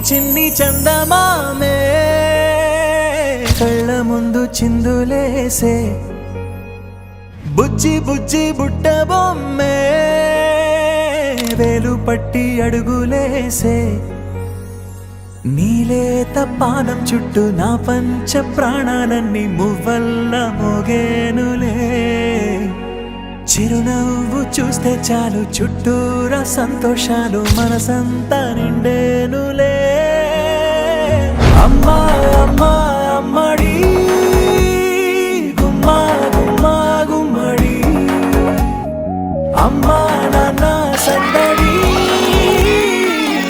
చిన్ని చందమామే కళ్ళ ముందు చిందులేసే బుజ్జి బుజ్జి బుట్ట బొమ్మే వేలు పట్టి అడుగులేసే నీలేత పానం చుట్టూ నా పంచ ప్రాణాలన్నీ మువ్వల్ల మోగేనులే చిరునవ్వు చూస్తే చాలు చుట్టూరా సంతోషాలు మనసంతా నిండేనులే అమ్మా అమ్మా అమ్మడి గుమ్మా గుమ్మా గుమ్మడి అమ్మా నాన్న సందడి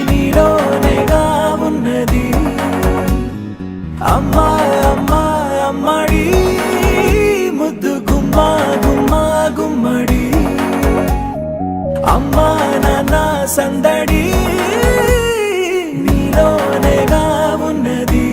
నీలోనేగా ఉన్నది అమ్మా అమ్మా అమ్మడి ముద్దు గుమ్మా గుమ్మా గుమ్మడి అమ్మా నాన్న సందడి నీలోనేగా ఉన్నది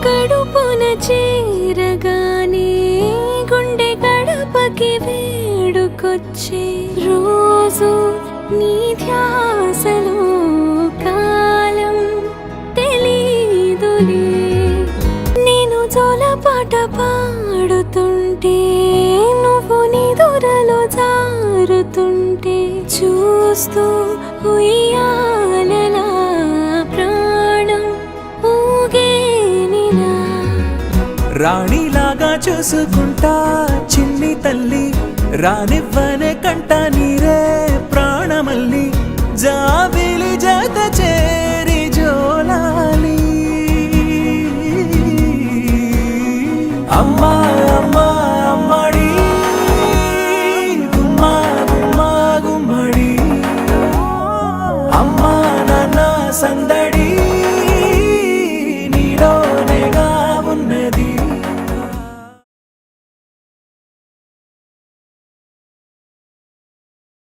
కడుపున చేరగానే గుండె గడపకి వేడుకొచ్చే రోజు నీ ధ్యాసలో కాలం తెలీదులే నేను జోలపాట పాడుతుంటే నువ్వు నిదురలో జారుతుంటే చూస్తూ ఉయ్యాలలా ప్రాణం ఊగేనిలా రాణిలాగా చూసుకుంటా చిన్ని తల్లి రానివ్వనే కంట నీరే ప్రాణమల్లి జాబిలి జత చేరి జోలాలి అమ్మా అమ్మా అమ్మడి గుమ్మా గుమ్మా గుమ్మడి అమ్మా నాన్న సందడి